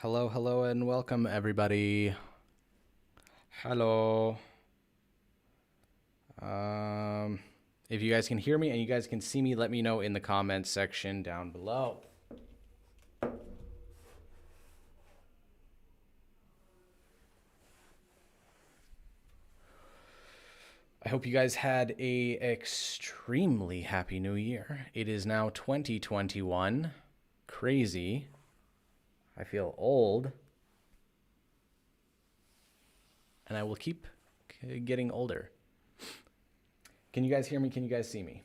Hello, hello, and welcome, everybody. Hello. If you guys can hear me and you guys can see me, let me know in the comments section down below. I hope you guys had a extremely happy new year. It is now 2021. Crazy. I feel old. And I will keep getting older. Can you guys hear me? Can you guys see me?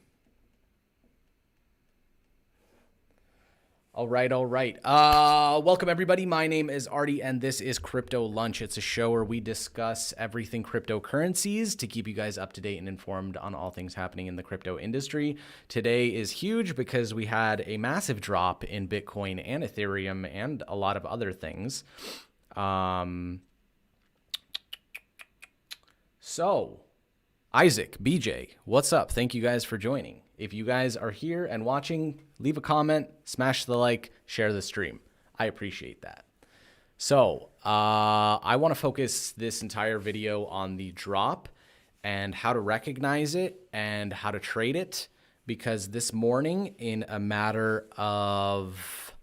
All right. Welcome, everybody. My name is Arty, and this is Crypto Lunch. It's a show where we discuss everything cryptocurrencies to keep you guys up to date and informed on all things happening in the crypto industry. Today is huge because we had a massive drop in Bitcoin and Ethereum and a lot of other things. So, Isaac, BJ, what's up? Thank you guys for joining. If you guys are here and watching, leave a comment, smash the like, share the stream. I appreciate that. So I want to focus this entire video on the drop and how to recognize it and how to trade it, because this morning, in a matter of,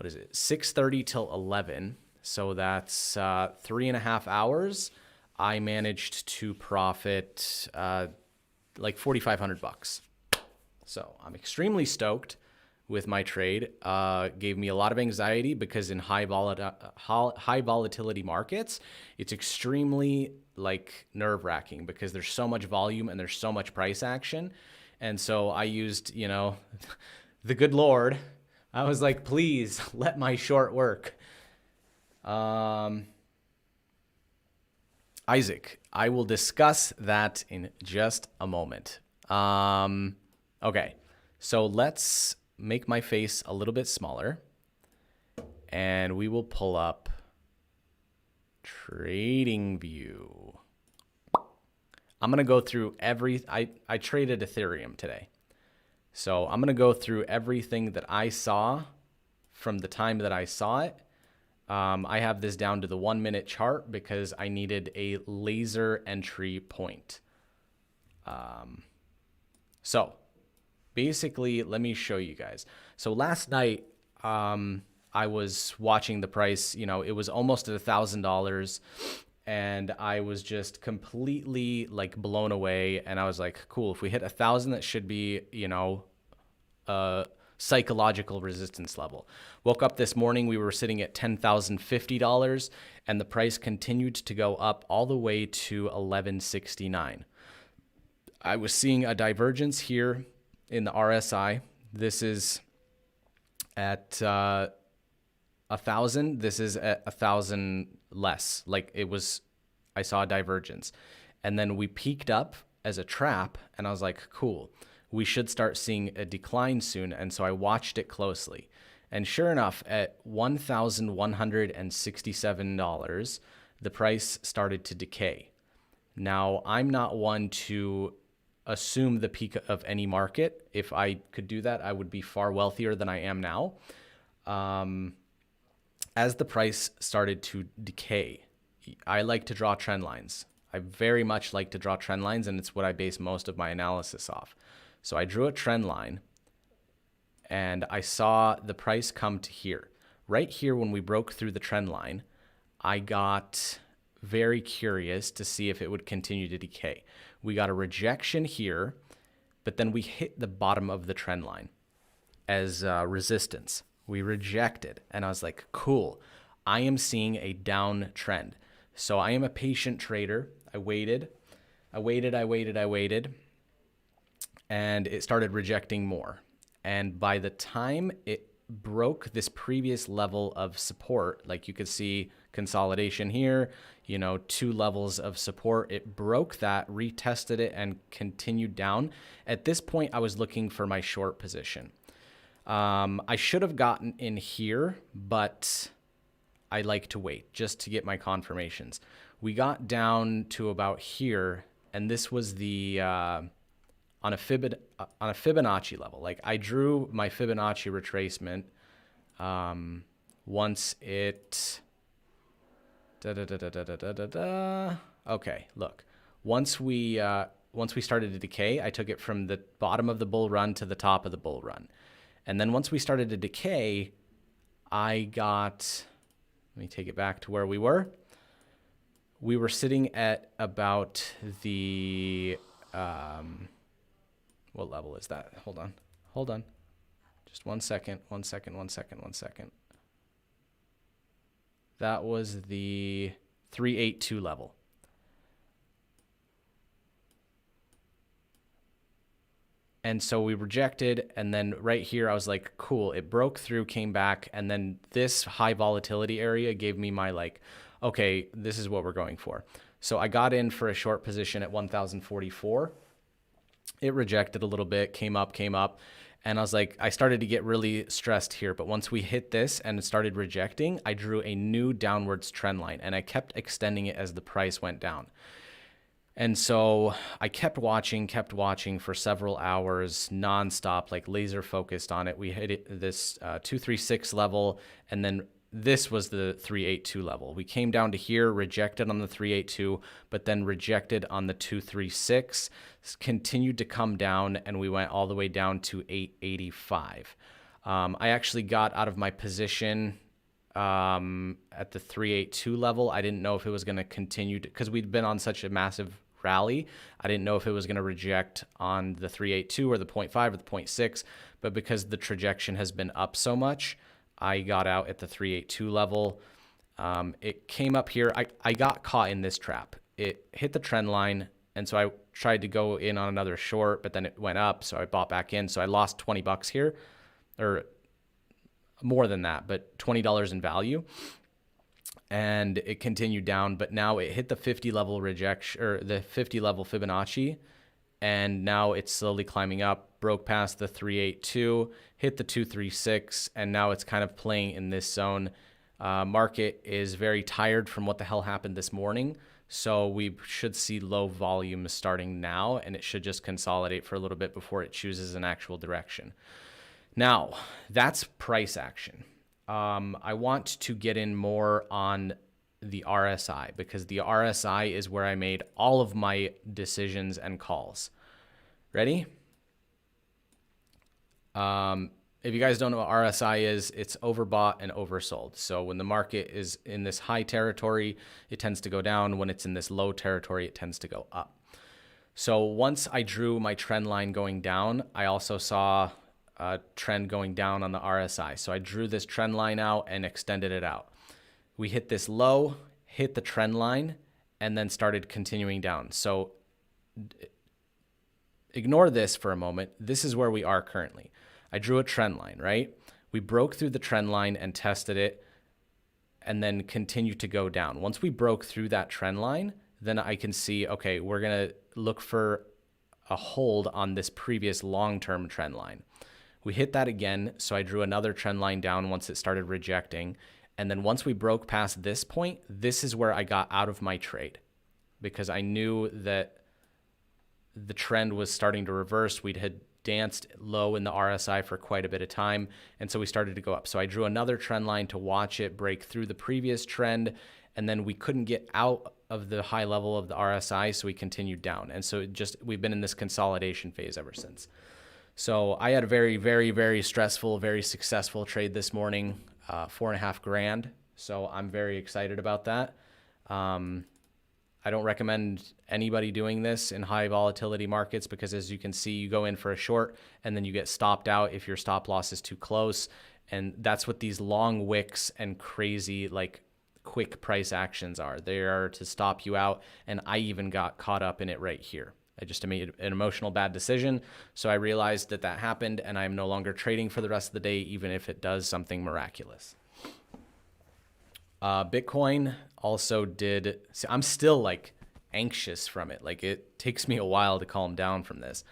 6:30 till 11, so that's 3.5 hours, I managed to profit like $4,500. So I'm extremely stoked with my trade. Gave me a lot of anxiety because in high volatility markets, it's extremely nerve-wracking because there's so much volume and there's so much price action. And so I used, the good Lord. I was like, please let my short work. Isaac, I will discuss that in just a moment. Okay, so let's make my face a little bit smaller, and we will pull up Trading View. I'm going to go through I traded Ethereum today. So I'm going to go through everything that I saw from the time that I saw it. I have this down to the 1 minute chart because I needed a laser entry point. So basically, let me show you guys. So last night, I was watching the price, it was almost at $1,000, and I was just completely blown away. And I was like, cool, if we hit 1,000, that should be, psychological resistance level. Woke up this morning, we were sitting at $10,050, and the price continued to go up all the way to $11.69. I was seeing a divergence here in the RSI. This is at 1,000. This is at 1,000 less. I saw a divergence. And then we peaked up as a trap, and I was like, cool, we should start seeing a decline soon. And so I watched it closely. And sure enough, at $1,167, the price started to decay. Now, I'm not one to assume the peak of any market. If I could do that, I would be far wealthier than I am now. As the price started to decay, I like to draw trend lines. I very much like to draw trend lines, and it's what I base most of my analysis off. So I drew a trend line, and I saw the price come to here. Right here, when we broke through the trend line, I got very curious to see if it would continue to decay. We got a rejection here, but then we hit the bottom of the trend line as resistance. We rejected, and I was like, cool, I am seeing a downtrend. So I am a patient trader. I waited, and it started rejecting more. And by the time it broke this previous level of support, you could see consolidation here, 2 levels of support, it broke that, retested it, and continued down. At this point, I was looking for my short position. I should have gotten in here, but I like to wait just to get my confirmations. We got down to about here, and this was the on a Fibonacci level. I drew my Fibonacci retracement once it, okay, look, once we started to decay, I took it from the bottom of the bull run to the top of the bull run. And then once we started to decay, I got, let me take it back to where we were. We were sitting at about the, what level is that? Hold on. Just 1 second. That was the 382 level. And so we rejected, and then right here I was like, cool, it broke through, came back, and then this high volatility area gave me my like, okay, this is what we're going for. So I got in for a short position at 1044. It rejected a little bit, came up, and I was like, I started to get really stressed here, but once we hit this and it started rejecting, I drew a new downwards trend line, and I kept extending it as the price went down. And so I kept watching for several hours nonstop, like laser focused on it. We hit this 236 level, and then this was the 382 level. We came down to here, rejected on the 382, but then rejected on the 236, continued to come down, and we went all the way down to 885. I actually got out of my position at the 382 level. I didn't know if it was going to continue because we'd been on such a massive rally. I didn't know if it was going to reject on the 382 or the 0.5 or the 0.6, but because the trajectory has been up so much, I got out at the 382 level. It came up here. I got caught in this trap. It hit the trend line, and so I tried to go in on another short, but then it went up, so I bought back in. So I lost 20 bucks here, or more than that, but $20 in value. And it continued down, but now it hit the 50 level rejection, or the 50 level Fibonacci, and now it's slowly climbing up, broke past the 382, hit the 236, and now it's kind of playing in this zone. Market is very tired from what the hell happened this morning, so we should see low volumes starting now, and it should just consolidate for a little bit before it chooses an actual direction. Now, that's price action. I want to get in more on the RSI, because the RSI is where I made all of my decisions and calls. Ready? If you guys don't know what RSI is, it's overbought and oversold. So when the market is in this high territory, it tends to go down. When it's in this low territory, it tends to go up. So once I drew my trend line going down, I also saw a trend going down on the RSI. So I drew this trend line out and extended it out. We hit this low, hit the trend line, and then started continuing down. So ignore this for a moment. This is where we are currently. I drew a trend line, right? We broke through the trend line and tested it, and then continued to go down. Once we broke through that trend line, then I can see, okay, we're gonna look for a hold on this previous long-term trend line. We hit that again, so I drew another trend line down once it started rejecting. And then once we broke past this point, this is where I got out of my trade, because I knew that the trend was starting to reverse. We had danced low in the RSI for quite a bit of time, and so we started to go up. So I drew another trend line to watch it break through the previous trend, and then we couldn't get out of the high level of the RSI, so we continued down. And so we've been in this consolidation phase ever since. So I had a very, very, very stressful, very successful trade this morning, 4.5 grand. So I'm very excited about that. I don't recommend anybody doing this in high volatility markets, because as you can see, you go in for a short and then you get stopped out if your stop loss is too close. And that's what these long wicks and crazy, like, quick price actions are. They are to stop you out. And I even got caught up in it right here. I just made an emotional bad decision. So I realized that that happened, and I'm no longer trading for the rest of the day, even if it does something miraculous. Bitcoin also did, see, I'm still like anxious from it. Like, it takes me a while to calm down from this.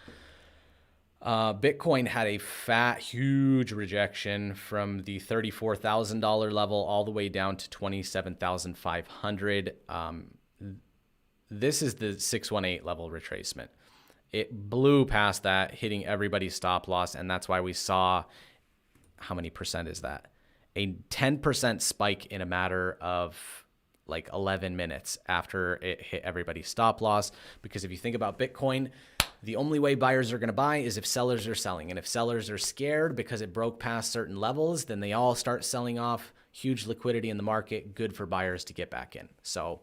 Bitcoin had a fat, huge rejection from the $34,000 level all the way down to 27,500. This is the 618 level retracement. It blew past that, hitting everybody's stop loss, and that's why we saw, how many percent is that? a 10% spike in a matter of like 11 minutes after it hit everybody's stop loss. Because if you think about Bitcoin, the only way buyers are going to buy is if sellers are selling. And if sellers are scared because it broke past certain levels, then they all start selling off. Huge liquidity in the market, good for buyers to get back in. So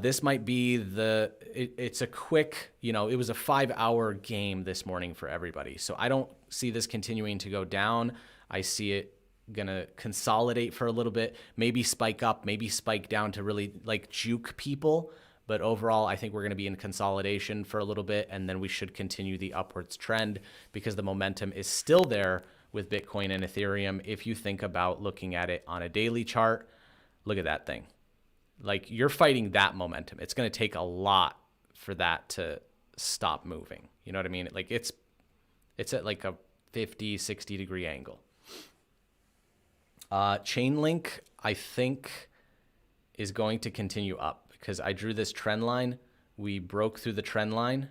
this might be it's a quick, it was a 5-hour game this morning for everybody. So I don't see this continuing to go down. I see it going to consolidate for a little bit, maybe spike up, maybe spike down to really like juke people. But overall, I think we're going to be in consolidation for a little bit, and then we should continue the upwards trend because the momentum is still there with Bitcoin and Ethereum. If you think about looking at it on a daily chart, look at that thing. Like, you're fighting that momentum. It's going to take a lot for that to stop moving. You know what I mean? Like, it's at like a 50, 60 degree angle. Chainlink, I think, is going to continue up because I drew this trend line. We broke through the trend line.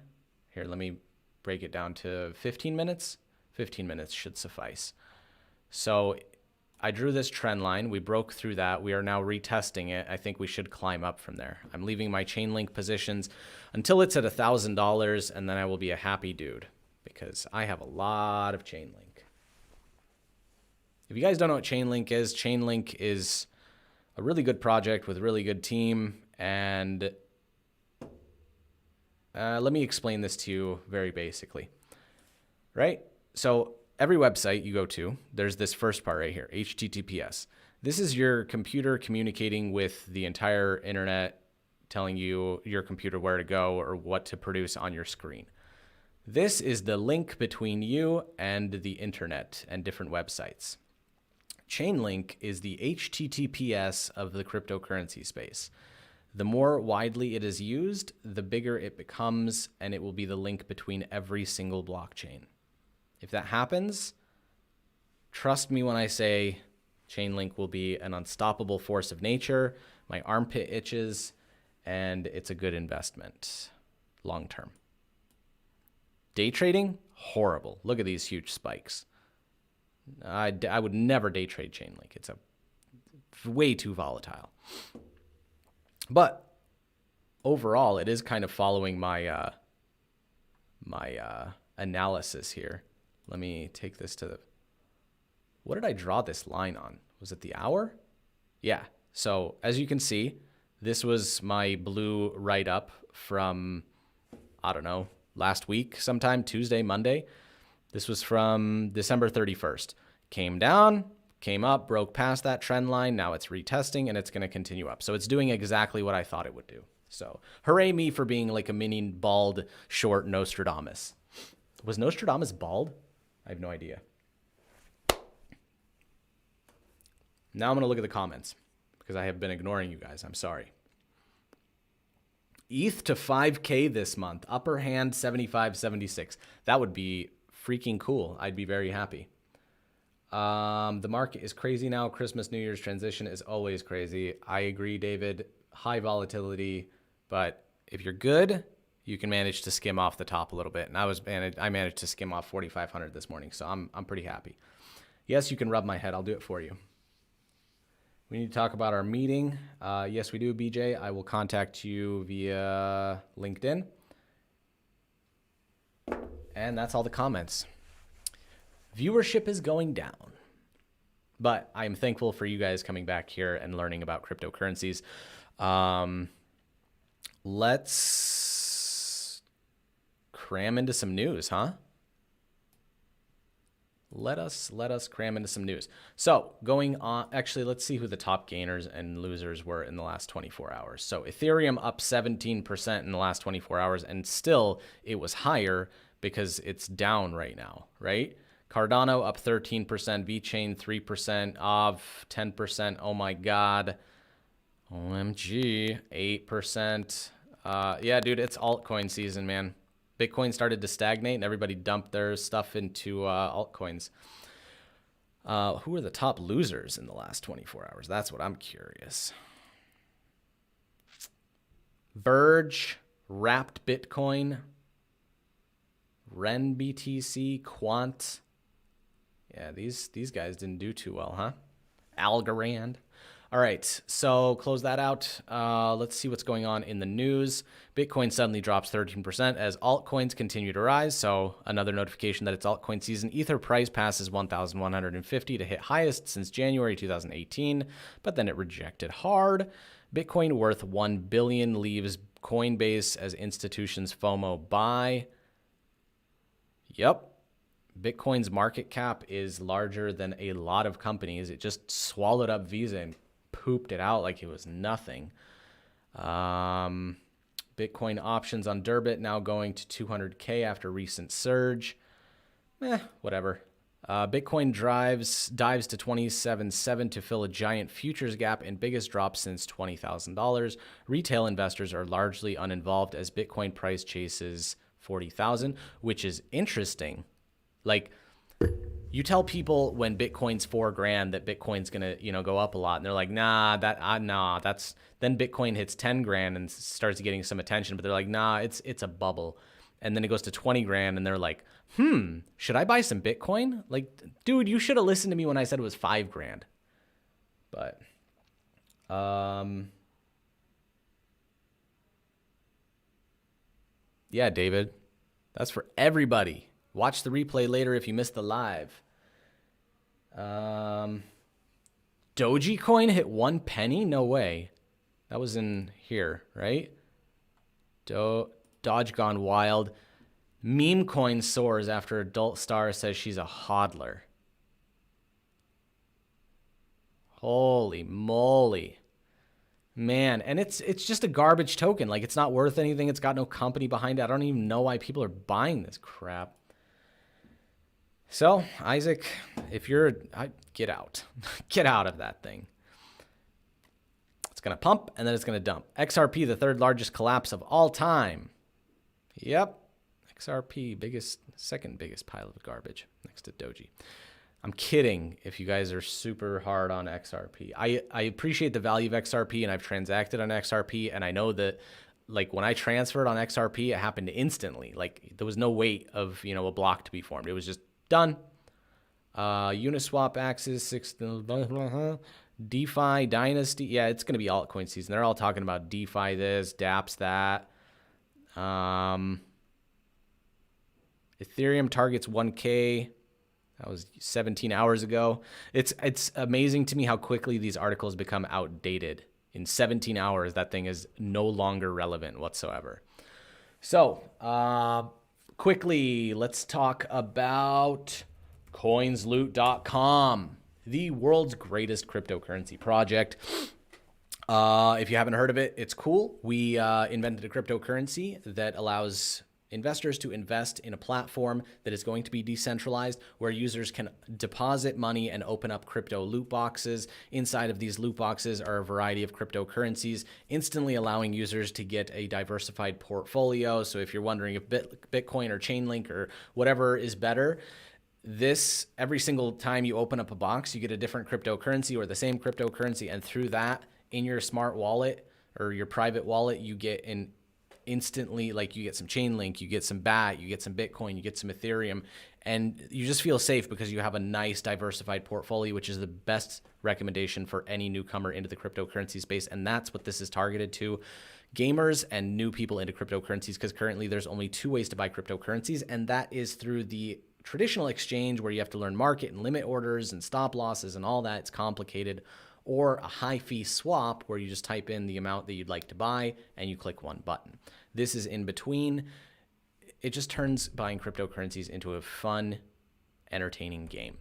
Here, let me break it down to 15 minutes. 15 minutes should suffice. So I drew this trend line. We broke through that. We are now retesting it. I think we should climb up from there. I'm leaving my Chainlink positions until it's at $1,000, and then I will be a happy dude because I have a lot of Chainlink. If you guys don't know what Chainlink is a really good project with a really good team. And let me explain this to you very basically, right? So every website you go to, there's this first part right here, HTTPS. This is your computer communicating with the entire internet, telling you your computer where to go or what to produce on your screen. This is the link between you and the internet and different websites. Chainlink is the HTTPS of the cryptocurrency space. The more widely it is used, the bigger it becomes, and it will be the link between every single blockchain. If that happens, trust me when I say Chainlink will be an unstoppable force of nature. My armpit itches, and it's a good investment long term. Day trading, horrible. Look at these huge spikes. I would never day trade Chainlink. It's way too volatile. But overall, it is kind of following my analysis here. Let me take this to what did I draw this line on? Was it the hour? Yeah. So as you can see, this was my blue write-up from, I don't know, last week sometime, Tuesday, Monday. This was from December 31st. Came down, came up, broke past that trend line. Now it's retesting, and it's going to continue up. So it's doing exactly what I thought it would do. So hooray me for being like a mini bald, short Nostradamus. Was Nostradamus bald? I have no idea. Now I'm going to look at the comments because I have been ignoring you guys. I'm sorry. ETH to 5K this month. Upper hand 75.76. That would be freaking cool. I'd be very happy. The market is crazy now. Christmas, New Year's transition is always crazy. I agree, David. High volatility, but if you're good, you can manage to skim off the top a little bit. And I managed to skim off 4,500 this morning, so I'm pretty happy. Yes, you can rub my head. I'll do it for you. We need to talk about our meeting. Yes, we do, BJ. I will contact you via LinkedIn. And that's all the comments. Viewership is going down, but I'm thankful for you guys coming back here and learning about cryptocurrencies. Let's cram into some news, huh? Let us cram into some news. So going on, actually, let's see who the top gainers and losers were in the last 24 hours. So Ethereum up 17% in the last 24 hours, and still it was higher because it's down right now, right? Cardano up 13%, VeChain 3%, OV 10%. Oh my God. OMG, 8%. Yeah, dude, it's altcoin season, man. Bitcoin started to stagnate and everybody dumped their stuff into altcoins. Who are the top losers in the last 24 hours? That's what I'm curious. Verge, Wrapped Bitcoin, Ren BTC, Quant. Yeah, these guys didn't do too well, huh? Algorand. All right, so close that out. Let's see what's going on in the news. Bitcoin suddenly drops 13% as altcoins continue to rise. So another notification that it's altcoin season. Ether price passes 1,150 to hit highest since January 2018, but then it rejected hard. Bitcoin worth 1 billion leaves Coinbase as institutions FOMO buy. Yep. Bitcoin's market cap is larger than a lot of companies. It just swallowed up Visa and pooped it out like it was nothing. Bitcoin options on Durbit now going to 200K after recent surge. Whatever. Bitcoin dives to 27.7 to fill a giant futures gap and biggest drop since $20,000. Retail investors are largely uninvolved as Bitcoin price chases 40,000, which is interesting. Like, you tell people when Bitcoin's $4,000 that Bitcoin's gonna, go up a lot, and they're like, nah, that's. Then Bitcoin hits 10 grand and starts getting some attention, but they're like, nah, it's a bubble, and then it goes to 20 grand, and they're like, should I buy some Bitcoin? Like, dude, you should have listened to me when I said it was 5 grand. But, yeah, David, that's for everybody. Watch the replay later if you missed the live. Dogecoin hit 1 penny? No way. That was in here, right? Dodge gone wild. Meme coin soars after adult star says she's a hodler. Holy moly. Man, and it's just a garbage token. Like, it's not worth anything. It's got no company behind it. I don't even know why people are buying this crap. So, Isaac, if get out. Get out of that thing. It's going to pump, and then it's going to dump. XRP, the third largest collapse of all time. Yep. XRP, second biggest pile of garbage next to Doji. I'm kidding if you guys are super hard on XRP. I appreciate the value of XRP, and I've transacted on XRP, and I know that, like, when I transferred on XRP, it happened instantly. Like, there was no wait of, a block to be formed. It was just done. Uniswap Axis, DeFi Dynasty. Yeah, it's going to be altcoin season. They're all talking about DeFi this, Dapps that. Ethereum targets 1K. That was 17 hours ago. It's amazing to me how quickly these articles become outdated. In 17 hours, that thing is no longer relevant whatsoever. So, quickly, let's talk about CoinsLoot.com, the world's greatest cryptocurrency project. If you haven't heard of it, it's cool. We invented a cryptocurrency that allows investors to invest in a platform that is going to be decentralized, where users can deposit money and open up crypto loot boxes. Inside of these loot boxes are a variety of cryptocurrencies, instantly allowing users to get a diversified portfolio. So if you're wondering if Bitcoin or Chainlink or whatever is better, every single time you open up a box, you get a different cryptocurrency or the same cryptocurrency, and through that, in your smart wallet or your private wallet, you get instantly, like, you get some Chainlink, you get some BAT, you get some Bitcoin, you get some Ethereum, and you just feel safe because you have a nice diversified portfolio, which is the best recommendation for any newcomer into the cryptocurrency space. And that's what this is targeted to: gamers and new people into cryptocurrencies, because currently there's only 2 ways to buy cryptocurrencies, and that is through the traditional exchange, where you have to learn market and limit orders and stop losses and all that. It's complicated. Or a high fee swap, where you just type in the amount that you'd like to buy and you click one button. This is in between. It just turns buying cryptocurrencies into a fun, entertaining game.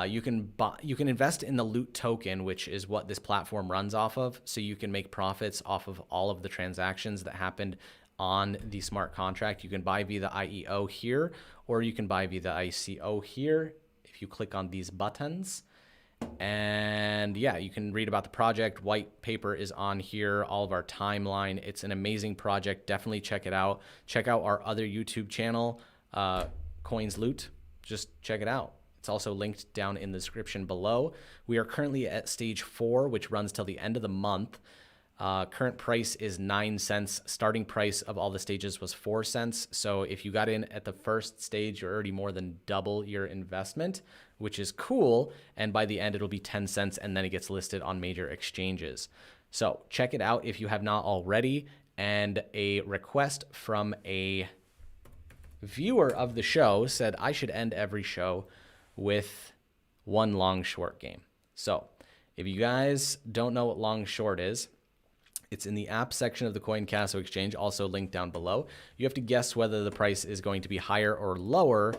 You can invest in the Loot token, which is what this platform runs off of. So you can make profits off of all of the transactions that happened on the smart contract. You can buy via the IEO here, or you can buy via the ICO here if you click on these buttons. And yeah, you can read about the project. White paper is on here, all of our timeline. It's an amazing project. Definitely check it out. Check out our other YouTube channel, CoinsLoot. Just check it out. It's also linked down in the description below. We are currently at stage 4, which runs till the end of the month. Current price is 9 cents. Starting price of all the stages was 4 cents. So if you got in at the first stage, you're already more than double your investment, which is cool. And by the end, it'll be 10 cents, and then it gets listed on major exchanges. So check it out if you have not already. And a request from a viewer of the show said I should end every show with one long short game. So if you guys don't know what long short is, it's in the app section of the CoinCasso exchange, also linked down below. You have to guess whether the price is going to be higher or lower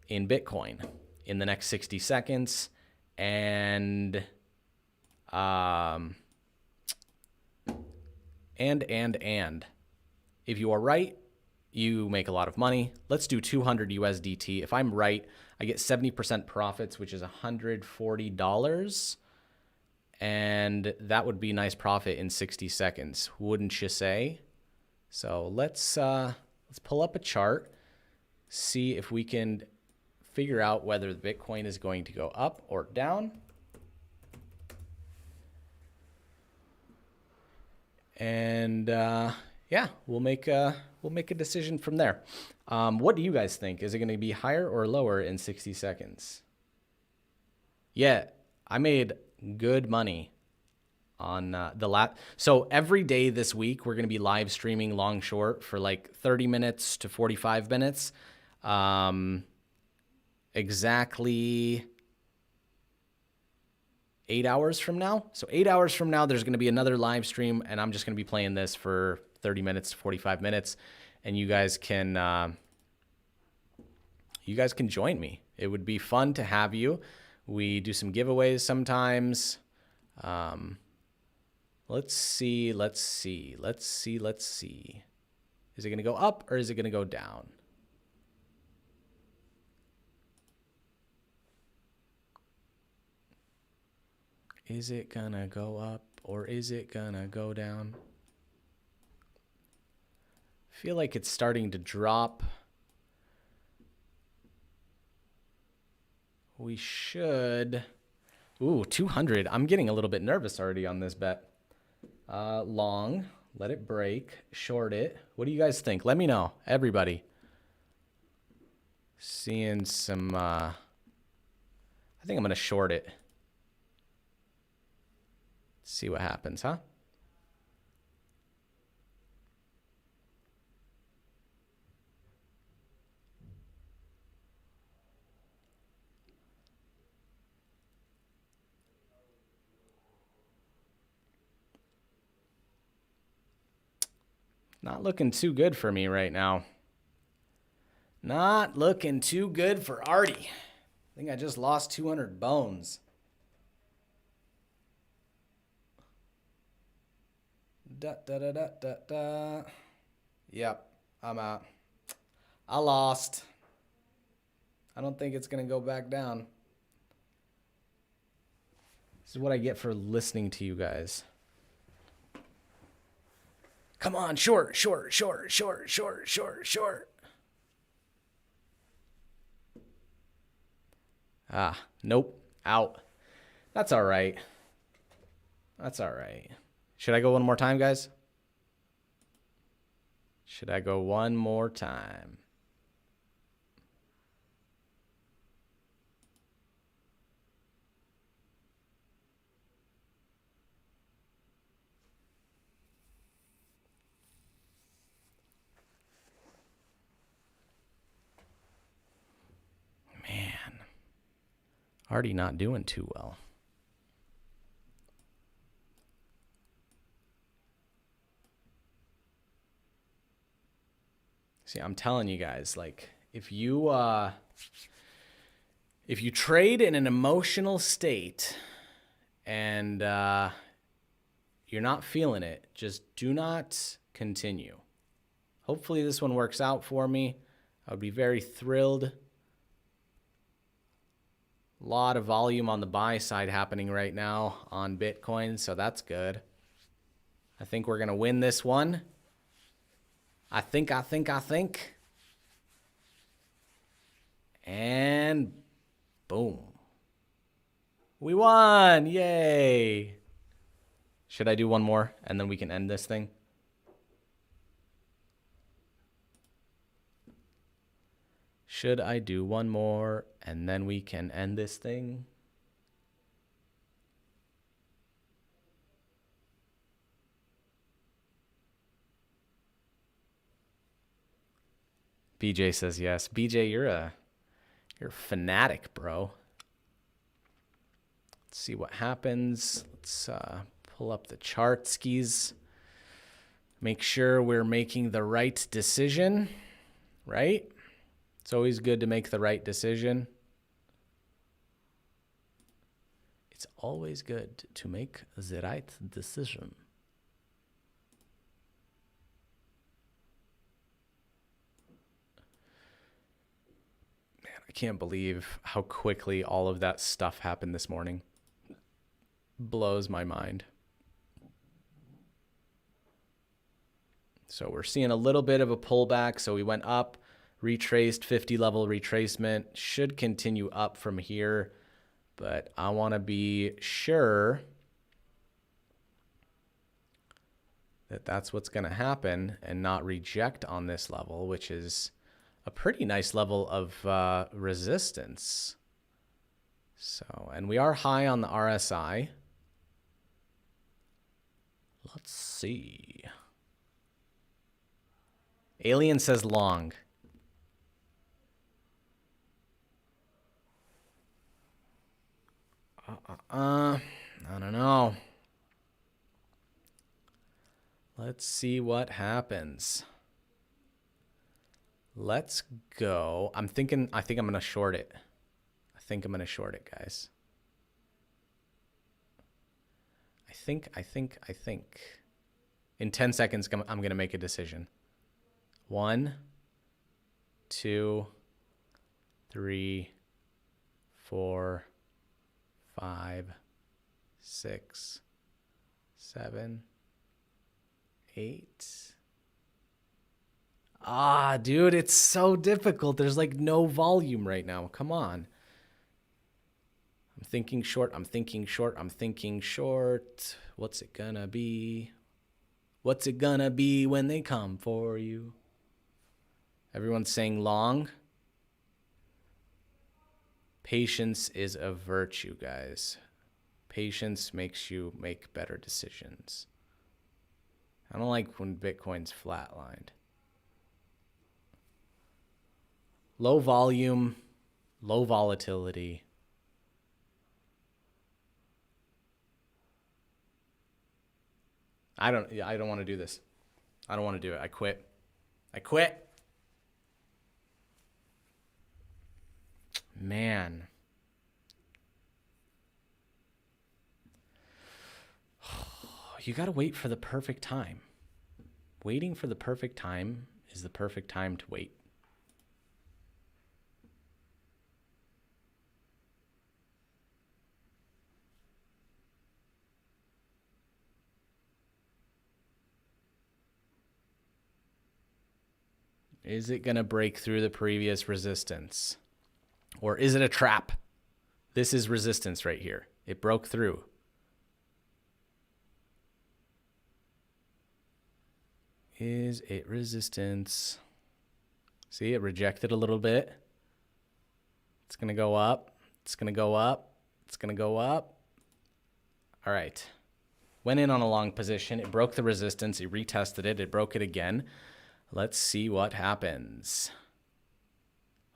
in Bitcoin in the next 60 seconds. And if you are right, you make a lot of money. Let's do 200 USDT. If I'm right, I get 70% profits, which is $140. And that would be nice profit in 60 seconds, wouldn't you say? So let's pull up a chart, see if we can figure out whether the Bitcoin is going to go up or down. And yeah, we'll make a decision from there. What do you guys think? Is it going to be higher or lower in 60 seconds? Yeah, I made good money on the lap. So every day this week, we're going to be live streaming long short for like 30 minutes to 45 minutes. Exactly 8 hours from now. So 8 hours from now, there's going to be another live stream, and I'm just going to be playing this for 30 minutes to 45 minutes, and you guys can join me. It would be fun to have you. We do some giveaways sometimes. Let's see. Is it going to go up or is it going to go down? Is it going to go up or is it going to go down? I feel like it's starting to drop. We should. Ooh, 200. I'm getting a little bit nervous already on this bet. Long. Let it break. Short it. What do you guys think? Let me know. Everybody. Seeing some. I think I'm going to short it. See what happens, huh? Not looking too good for me right now. Not looking too good for Arty. I think I just lost 200 bones. Yep, I'm out. I lost. I don't think it's going to go back down. This is what I get for listening to you guys. Come on, short. Ah, nope, out. That's all right. Should I go one more time, guys? Should I go one more time? Man, already not doing too well. See, I'm telling you guys, like, if you trade in an emotional state and you're not feeling it, just do not continue. Hopefully this one works out for me. I would be very thrilled. A lot of volume on the buy side happening right now on Bitcoin, so that's good. I think we're going to win this one. I think. And boom. We won. Yay. Should I do one more and then we can end this thing? Should I do one more and then we can end this thing? BJ says yes. BJ, you're a fanatic, bro. Let's see what happens. Let's pull up the chart skis. Make sure we're making the right decision, right? It's always good to make the right decision. It's always good to make the right decision. Man, I can't believe how quickly all of that stuff happened this morning. Blows my mind. So we're seeing a little bit of a pullback. So we went up, retraced, 50 level retracement, should continue up from here, but I want to be sure that that's what's going to happen and not reject on this level, which is a pretty nice level of resistance. So, and we are high on the RSI. Let's see. Alien says long. I don't know. Let's see what happens. Let's go. I think I'm going to short it. I think I'm going to short it, guys. I think. In 10 seconds, I'm going to make a decision. 1, 2, 3, 4, 5, 6, 7, 8. Ah, dude, it's so difficult. There's like no volume right now. Come on. I'm thinking short. What's it gonna be? What's it gonna be when they come for you? Everyone's saying long. Patience is a virtue, guys. Patience makes you make better decisions. I don't like when Bitcoin's flatlined. Low volume, low volatility. I don't want to do this. I don't want to do it. I quit. Man. You got to wait for the perfect time. Waiting for the perfect time is the perfect time to wait. Is it going to break through the previous resistance? Or is it a trap? This is resistance right here. It broke through. Is it resistance? See, it rejected a little bit. It's going to go up. It's going to go up. It's going to go up. All right. Went in on a long position. It broke the resistance. It retested it. It broke it again. Let's see what happens.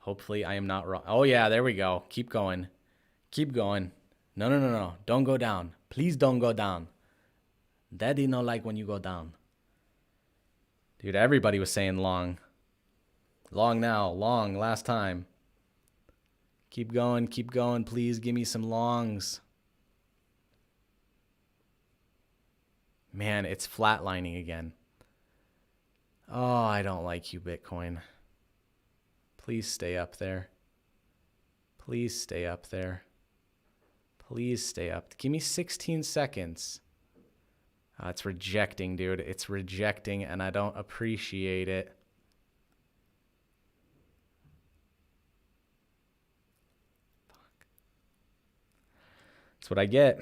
Hopefully I am not wrong. Oh, yeah, there we go. Keep going. Keep going. No. Don't go down. Please don't go down. Daddy no like when you go down. Dude, everybody was saying long. Long now. Long last time. Keep going. Keep going. Please give me some longs. Man, it's flatlining again. Oh, I don't like you, Bitcoin. Please stay up there. Please stay up there. Please stay up. Give me 16 seconds. It's rejecting, dude. It's rejecting, and I don't appreciate it. Fuck. That's what I get.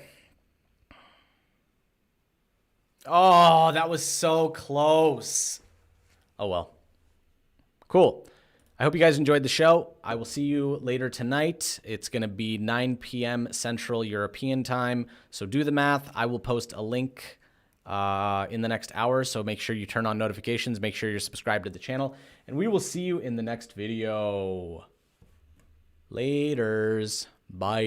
Oh, that was so close. Oh, well. Cool. I hope you guys enjoyed the show. I will see you later tonight. It's going to be 9 p.m. Central European time. So do the math. I will post a link in the next hour. So make sure you turn on notifications. Make sure you're subscribed to the channel. And we will see you in the next video. Laters. Bye.